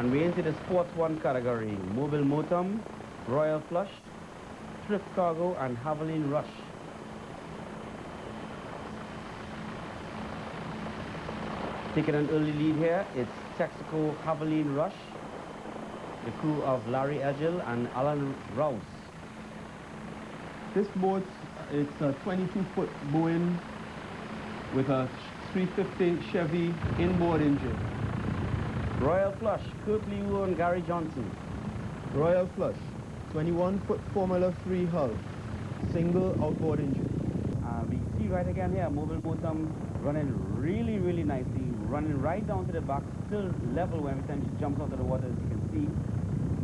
And we're into the Sports 1 category. Mobile Motum, Royal Flush, Thrift Cargo, and Haviland Rush. Taking an early lead here, it's Texaco Haviland Rush, the crew of Larry Edgell and Alan Rouse. This boat, it's a 22-foot Boeing with a 350 Chevy inboard engine. Royal Flush, Kurt Liu and Gary Johnson. Royal Flush, 21-foot Formula 3 hull, single outboard engine. We see right again here, Mobile Motum running really, really nicely, running right down to the back, still level when every time she jumps out of the water, as you can see.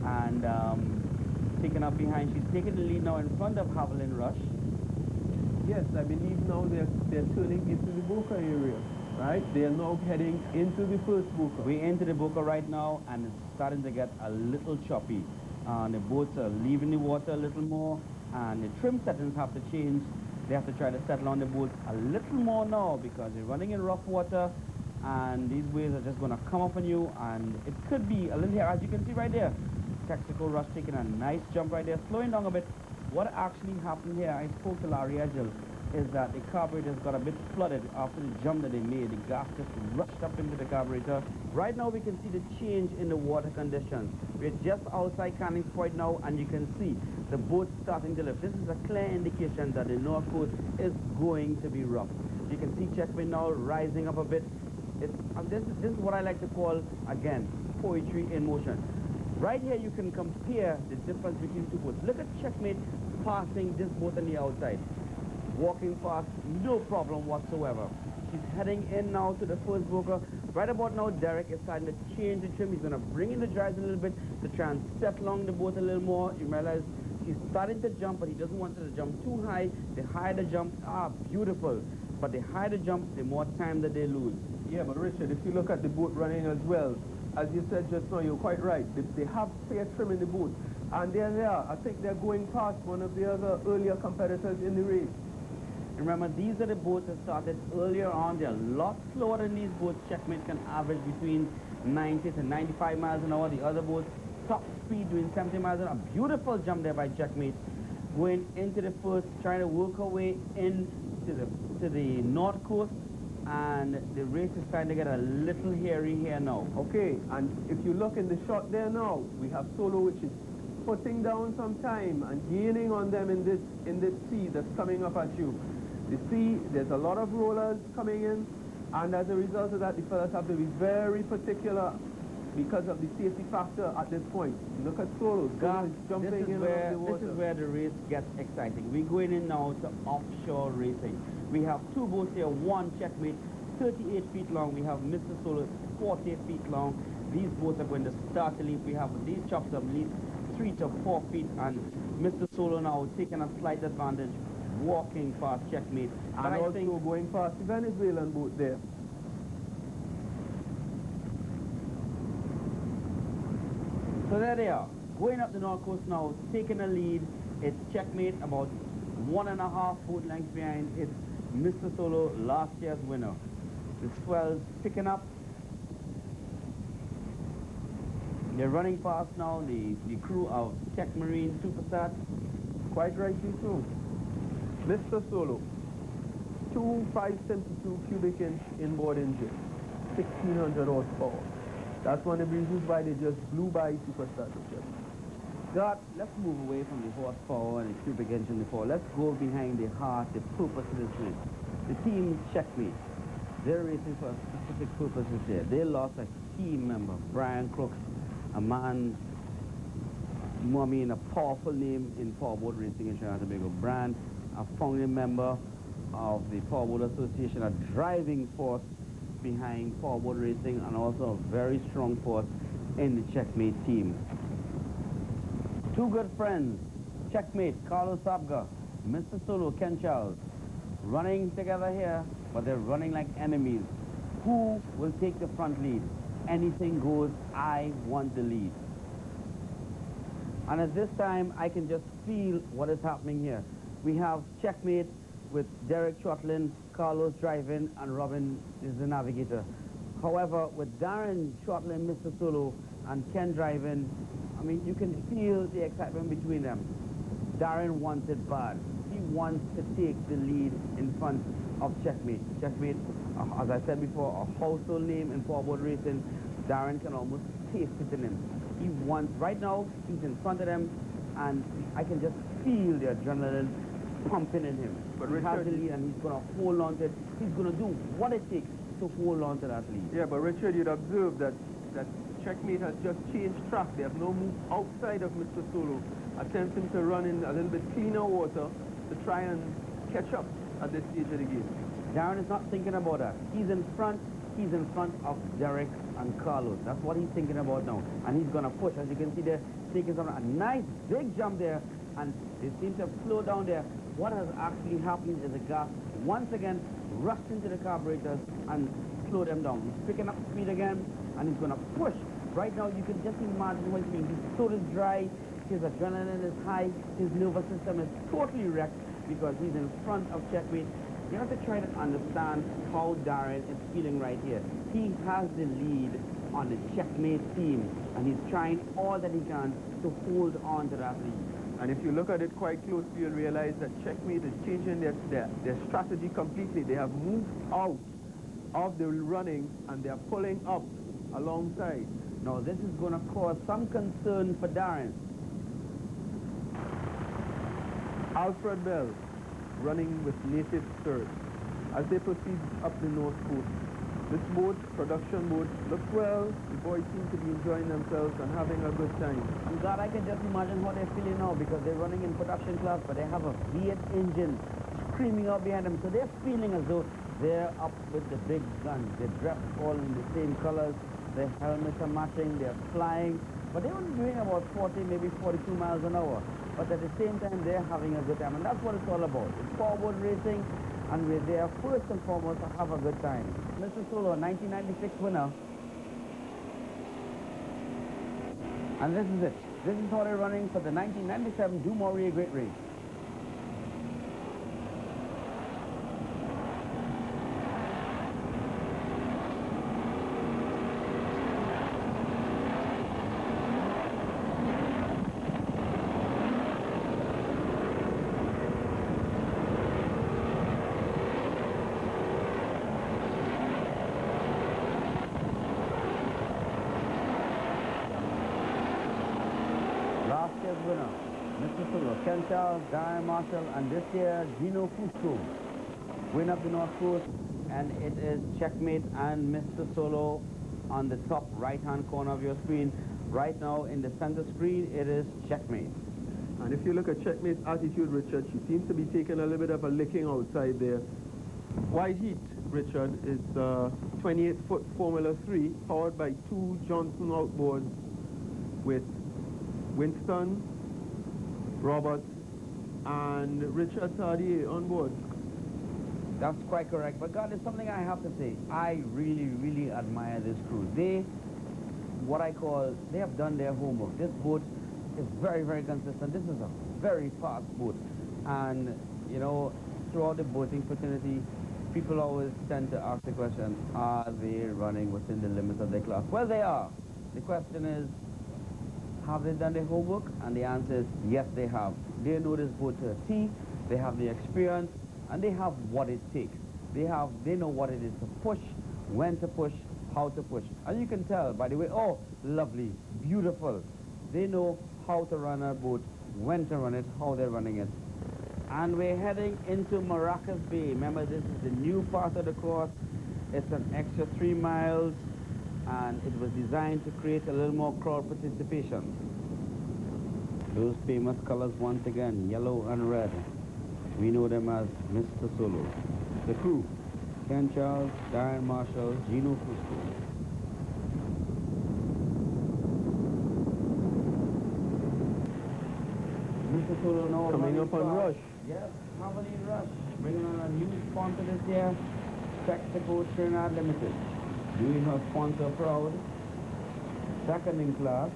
And taking up behind, she's taking the lead now in front of Haviland Rush. Yes, I believe now they're turning into the Boca area, right? They are now heading into the first Boca. We're into the Boca right now, and it's starting to get a little choppy. The boats are leaving the water a little more, and the trim settings have to change. They have to try to settle on the boat a little more now because they're running in rough water, and these waves are just going to come up on you, and it could be a little here, as you can see right there. Texaco Rush taking a nice jump right there, slowing down a bit. What actually happened here, I spoke to Larry Edgell, is that the carburetor's got a bit flooded after the jump that they made. The gas just rushed up into the carburetor. Right now we can see the change in the water conditions. We're just outside Canning Point now, and you can see the boat starting to lift. This is a clear indication that the North Coast is going to be rough. You can see Checkmate now rising up a bit. This is what I like to call, again, poetry in motion. Right here you can compare the difference between two boats. Look at Checkmate passing this boat on the outside. Walking past, no problem whatsoever. She's heading in now to the first Boca. Right about now, Derek is starting to change the trim. He's going to bring in the drives a little bit to try and step along the boat a little more. You realize she's starting to jump, but he doesn't want her to jump too high. The higher the jump, beautiful. But the higher the jump, the more time that they lose. Yeah, but Richard, if you look at the boat running as well, as you said just now, you're quite right. They have fair trim in the boat. And they're there. I think they're going past one of the other earlier competitors in the race. Remember, these are the boats that started earlier on. They're a lot slower than these boats. Checkmate can average between 90 to 95 miles an hour. The other boats, top speed doing 70 miles an hour. Beautiful jump there by Checkmate. Going into the first, trying to work her way into the North Coast. And the race is starting to get a little hairy here now. Okay, and if you look in the shot there now, we have Solo, which is putting down some time and gaining on them in this sea that's coming up at you. The sea, there's a lot of rollers coming in, and as a result of that, the fellas have to be very particular because of the safety factor at this point. Look at Solo, jumping in the water. This is where the race gets exciting. We're going in now to offshore racing. We have two boats here, one Checkmate, 38 feet long. We have Mr.Solo, 48 feet long. These boats are going to start to leap. We have these chops of at least 3 to 4 feet, and Mr.Solo now taking a slight advantage, walking past Checkmate. And also going past the Venezuelan boat there. So there they are, going up the North Coast now, taking a lead. It's Checkmate about 1.5 boat lengths behind. It's Mr.Solo, last year's winner. The swells picking up. They're running past now the crew of Tech Marine Superstar. Quite rightly so. Mr.Solo, 572 cubic inch inboard engine, 1600 horsepower. That's one of the reasons why they just blew by Superstar. God, let's move away from the horsepower and the cubic engine before. Let's go behind the heart, the purpose of this race. The team Checkmate, they're racing for a specific purpose this year. They lost a key member, Brian Crooks, a man, a powerful name in powerboat racing in Trinidad and Tobago. Brian, a founding member of the Powerboat Association, a driving force behind powerboat racing, and also a very strong force in the Checkmate team. Two good friends, Checkmate, Carlos Sabga, Mr.Solo, Ken Charles, running together here, but they're running like enemies. Who will take the front lead? Anything goes, I want the lead. And at this time, I can just feel what is happening here. We have Checkmate with Derek Chotlin, Carlos driving, and Robin is the navigator. However, with Darren shuttling Mr. Solo and Ken driving, I mean, you can feel the excitement between them. Darren wants it bad. He wants to take the lead in front of Checkmate. Checkmate, as I said before, a household name in powerboat racing. Darren can almost taste it in him. He wants, right now, he's in front of them, and I can just feel the adrenaline pumping in him. But he has the lead, and he's going to hold on to it. He's going to do what it takes to hold on to that lead. Yeah, but Richard, you'd observe that Checkmate has just changed track. They have no move outside of Mr. Solo, attempting to run in a little bit cleaner water to try and catch up at this stage of the game. Darren is not thinking about that. He's in front of Derek and Carlos. That's what he's thinking about now. And he's going to push. As you can see there, taking a nice big jump there, and they seem to have slowed down there. What has actually happened is the gas once again rushed into the carburetors and slowed them down. He's picking up speed again, and he's going to push. Right now, you can just imagine what he's doing. His throat is dry, his adrenaline is high, his nervous system is totally wrecked because he's in front of Checkmate. You have to try to understand how Darren is feeling right here. He has the lead on the Checkmate team, and he's trying all that he can to hold on to that lead. And if you look at it quite closely, you'll realize that Checkmate is changing their strategy completely. They have moved out of the running, and they're pulling up alongside. Now, this is going to cause some concern for Darren. Alfred Bell running with native spirit as they proceed up the north coast. This boat, production boat, looks well. The boys seem to be enjoying themselves and having a good time. I'm glad I can just imagine how they're feeling now, because they're running in production class, but they have a V8 engine screaming out behind them. So they're feeling as though they're up with the big guns. They're dressed all in the same colors. Their helmets are matching. They're flying. But they were doing about 40, maybe 42 miles an hour. But at the same time, they're having a good time. And that's what it's all about. It's powerboat racing, and we're there first and foremost to have a good time. Mr. Solo, 1996 winner. And this is it. This is how they're running for the 1997 Du Maurier Great Race. Winner, Mr. Solo, Ken Charles, Darren Marshall, and this year Gino Fusco win up the North Coast, and it is Checkmate and Mr. Solo on the top right-hand corner of your screen. Right now in the center screen, it is Checkmate. And if you look at Checkmate's attitude, Richard, she seems to be taking a little bit of a licking outside there. White Heat, Richard, is 28-foot Formula 3, powered by 2 Johnson outboards with Winston, Robert, and Richard Tardier on board. That's quite correct. But God, there's something I have to say. I really, really admire this crew. They have done their homework. This boat is very, very consistent. This is a very fast boat. And, you know, throughout the boating fraternity, people always tend to ask the question, are they running within the limits of their class? Well, they are. The question is, have they done their homework? And the answer is yes, they have. They know this boat to a T, they have the experience, and they have what it takes. They know what it is to push, when to push, how to push. And you can tell by the way, oh, lovely, beautiful. They know how to run a boat, when to run it, how they're running it. And we're heading into Maracas Bay. Remember, this is the new part of the course. It's an extra 3 miles. And it was designed to create a little more crowd participation. Those famous colors once again, yellow and red. We know them as Mr. Solo. The crew, Ken Charles, Darren Marshall, Gino Fusco. Mr. Solo now coming up on Rush. Yes, Javelin Rush. Bringing on a new sponsor this year, Texaco Trinidad Limited. Doing her sponsor proud, second in class.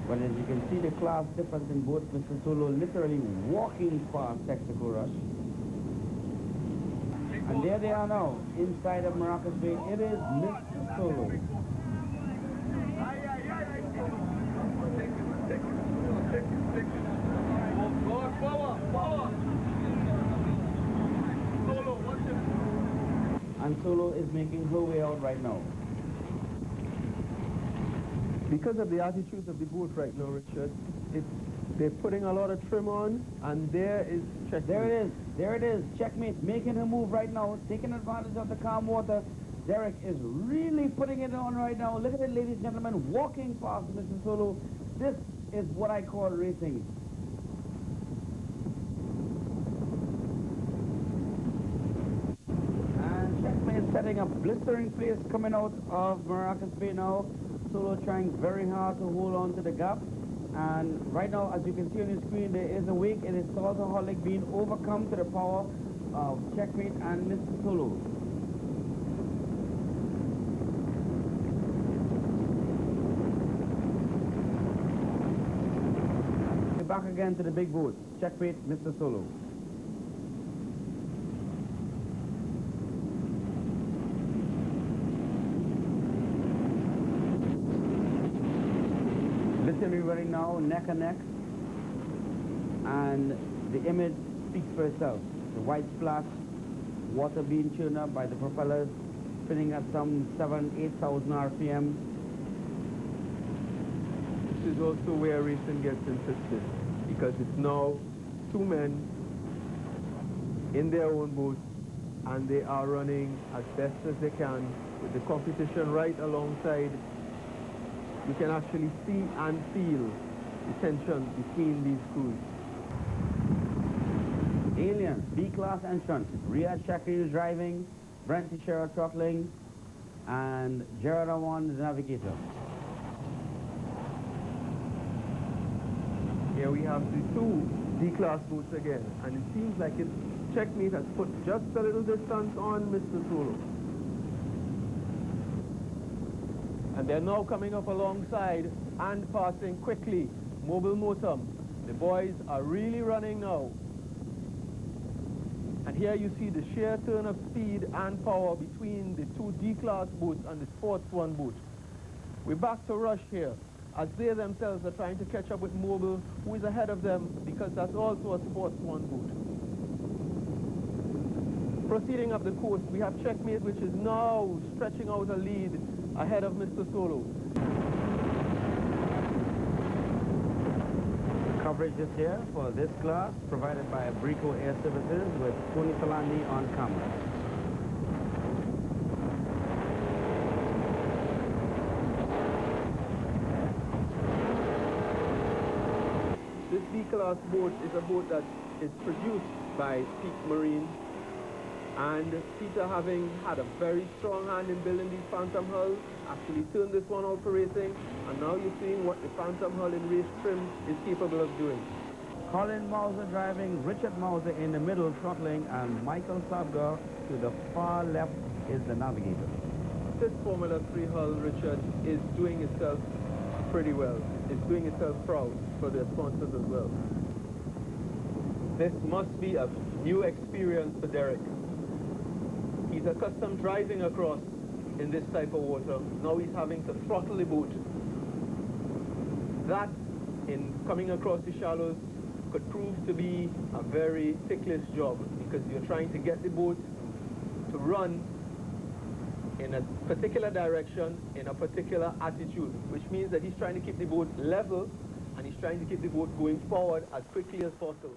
But as you can see, the class difference in both. Mr. Solo literally walking past Texaco Rush. And there they are now, inside of Maracas Bay. It is Mr. Solo. And Solo is making her way out right now. Because of the attitudes of the boat right now, Richard, they're putting a lot of trim on, and there is Checkmate. There it is. There it is. Checkmate making her move right now, taking advantage of the calm water. Derek is really putting it on right now. Look at it, ladies and gentlemen, walking past Mr. Solo. This is what I call racing. And Checkmate setting a blistering pace coming out of Maracas Bay now. Solo trying very hard to hold on to the gap. And right now, as you can see on your screen, there is a wake. It is Saltaholic being overcome to the power of Checkmate and Mr. Solo. We're back again to the big boat. Checkmate, Mr. Solo. Literally running now, neck and neck, and the image speaks for itself. The white splash, water being churned up by the propellers, spinning at some 7,000–8,000 RPM. This is also where racing gets interesting, because it's now two men in their own boat, and they are running as best as they can with the competition right alongside. You can actually see and feel the tension between these crews. Aliens, B-class entrance. Riyad Shakir is driving, Brent Teixeira throttling, and Gerard Awan is the navigator. Here we have the two D-class boats again, and it seems like Checkmate has put just a little distance on Mr. Solo. And they're now coming up alongside and passing quickly. Mobile Motum. The boys are really running now. And here you see the sheer turn of speed and power between the two D-class boats and the Sports One boat. We're back to Rush here, as they themselves are trying to catch up with Mobile, who is ahead of them, because that's also a Sports One boat. Proceeding up the coast, we have Checkmate, which is now stretching out a lead ahead of Mr. Solo. Coverage this year for this class provided by Brico Air Services with Tony Salandi on camera. This B-class boat is a boat that is produced by Peak Marine, and Peter, having had a very strong hand in building these Phantom hulls, actually turned this one out for racing, and now you're seeing what the Phantom hull in race trim is capable of doing. Colin Mauser driving, Richard Mauser in the middle throttling, and Michael Sabgar to the far left is the navigator. This Formula 3 hull, Richard, is doing itself pretty well. It's doing itself proud for their sponsors as well. This must be a new experience for Derek. He's accustomed driving across in this type of water. Now he's having to throttle the boat. That, in coming across the shallows, could prove to be a very ticklish job, because you're trying to get the boat to run in a particular direction, in a particular attitude, which means that he's trying to keep the boat level, and he's trying to keep the boat going forward as quickly as possible.